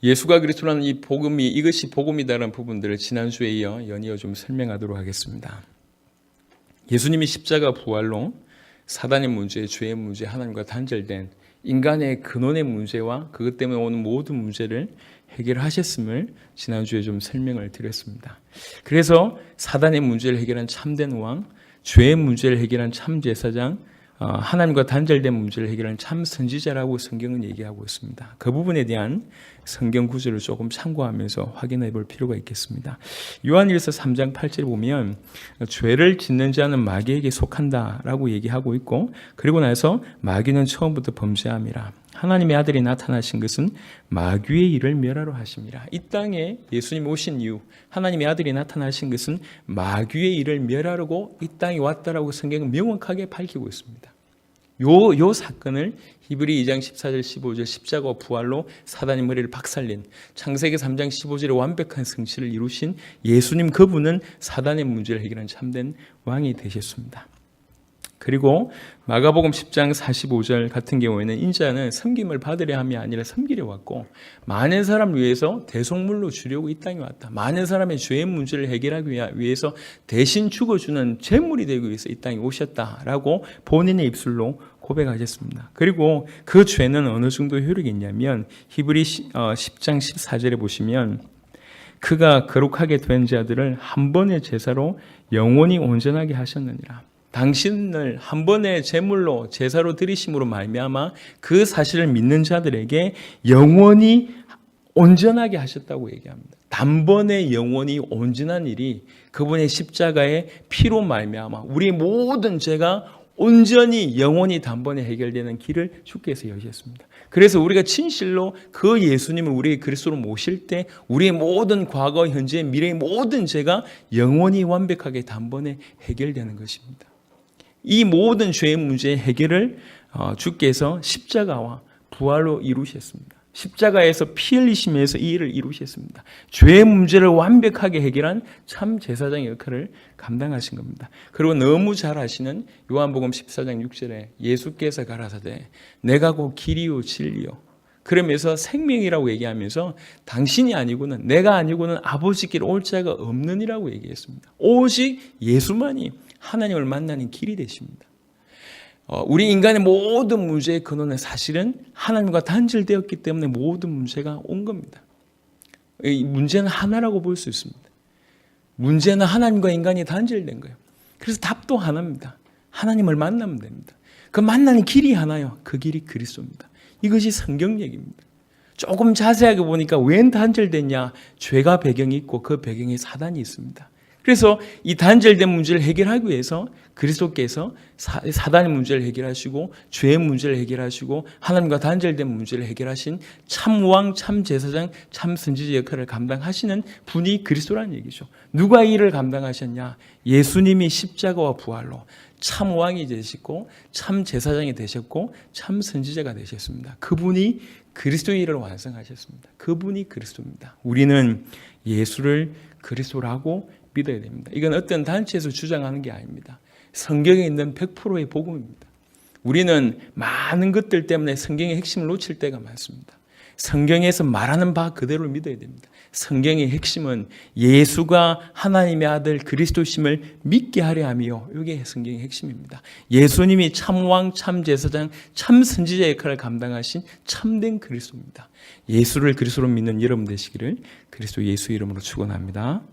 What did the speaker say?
예수가 그리스도라는 이 복음이 이것이 복음이다라는 부분들을 지난주에 이어 연이어 좀 설명하도록 하겠습니다. 예수님이 십자가 부활로 사단의 문제, 죄의 문제, 하나님과 단절된 인간의 근원의 문제와 그것 때문에 오는 모든 문제를 해결하셨음을 지난주에 좀 설명을 드렸습니다. 그래서 사단의 문제를 해결한 참된 왕, 죄의 문제를 해결한 참 제사장, 하나님과 단절된 문제를 해결하는 참 선지자라고 성경은 얘기하고 있습니다. 그 부분에 대한 성경 구절을 조금 참고하면서 확인해 볼 필요가 있겠습니다. 요한일서 3장 8절에 보면 죄를 짓는 자는 마귀에게 속한다라고 얘기하고 있고, 그리고 나서 마귀는 처음부터 범죄함이라. 하나님의 아들이 나타나신 것은 마귀의 일을 멸하러 하심이라. 이 땅에 예수님 오신 이후 하나님의 아들이 나타나신 것은 마귀의 일을 멸하려고 이 땅에 왔다라고 성경은 명확하게 밝히고 있습니다. 요 사건을 히브리 2장 14절 15절 십자가와 부활로 사단의 머리를 박살낸 창세기 3장 15절의 완벽한 성취를 이루신 예수님, 그분은 사단의 문제를 해결한 참된 왕이 되셨습니다. 그리고 마가복음 10장 45절 같은 경우에는 인자는 섬김을 받으려 함이 아니라 섬기려 왔고 많은 사람을 위해서 대속물로 주려고 이 땅에 왔다. 많은 사람의 죄의 문제를 해결하기 위해서 대신 죽어주는 제물이 되기 위해서 이 땅에 오셨다라고 본인의 입술로 고백하셨습니다. 그리고 그 죄는 어느 정도 효력이 있냐면 히브리 10장 14절에 보시면 그가 거룩하게 된 자들을 한 번의 제사로 영원히 온전하게 하셨느니라. 당신을 한 번의 제물로 제사로 드리심으로 말미암아 그 사실을 믿는 자들에게 영원히 온전하게 하셨다고 얘기합니다. 단번에 영원히 온전한 일이 그분의 십자가의 피로 말미암아 우리의 모든 죄가 온전히 영원히 단번에 해결되는 길을 주께서 여셨습니다. 그래서 우리가 진실로 그 예수님을 우리의 그리스도로 모실 때 우리의 모든 과거, 현재, 미래의 모든 죄가 영원히 완벽하게 단번에 해결되는 것입니다. 이 모든 죄의 문제의 해결을 주께서 십자가와 부활로 이루셨습니다. 십자가에서 피 흘리심에서 이 일을 이루셨습니다. 죄의 문제를 완벽하게 해결한 참 제사장의 역할을 감당하신 겁니다. 그리고 너무 잘 아시는 요한복음 14장 6절에 예수께서 가라사대 내가 곧 길이요 진리요 그러면서 생명이라고 얘기하면서 당신이 아니고는 내가 아니고는 아버지께 올 자가 없느니라고 얘기했습니다. 오직 예수만이 하나님을 만나는 길이 되십니다. 우리 인간의 모든 문제의 근원은 사실은 하나님과 단절되었기 때문에 모든 문제가 온 겁니다. 이 문제는 하나라고 볼 수 있습니다. 문제는 하나님과 인간이 단절된 거예요. 그래서 답도 하나입니다. 하나님을 만나면 됩니다. 그 만나는 길이 하나요. 그 길이 그리스도입니다. 이것이 성경 얘기입니다. 조금 자세하게 보니까 왜 단절됐냐? 죄가 배경이 있고 그 배경에 사단이 있습니다. 그래서 이 단절된 문제를 해결하기 위해서 그리스도께서 사단의 문제를 해결하시고 죄의 문제를 해결하시고 하나님과 단절된 문제를 해결하신 참왕, 참제사장, 참선지자 역할을 감당하시는 분이 그리스도라는 얘기죠. 누가 이 일을 감당하셨냐? 예수님이 십자가와 부활로 참왕이 되시고 참제사장이 되셨고 참선지자가 되셨습니다. 그분이 그리스도의 일을 완성하셨습니다. 그분이 그리스도입니다. 우리는 예수를 그리스도라고 믿어야 됩니다. 이건 어떤 단체에서 주장하는 게 아닙니다. 성경에 있는 100%의 복음입니다. 우리는 많은 것들 때문에 성경의 핵심을 놓칠 때가 많습니다. 성경에서 말하는 바 그대로 믿어야 됩니다. 성경의 핵심은 예수가 하나님의 아들 그리스도심을 믿게 하려 함이요. 이게 성경의 핵심입니다. 예수님이 참왕, 참제사장, 참선지자 역할을 감당하신 참된 그리스도입니다. 예수를 그리스도로 믿는 여러분 되시기를 그리스도 예수 이름으로 축원합니다.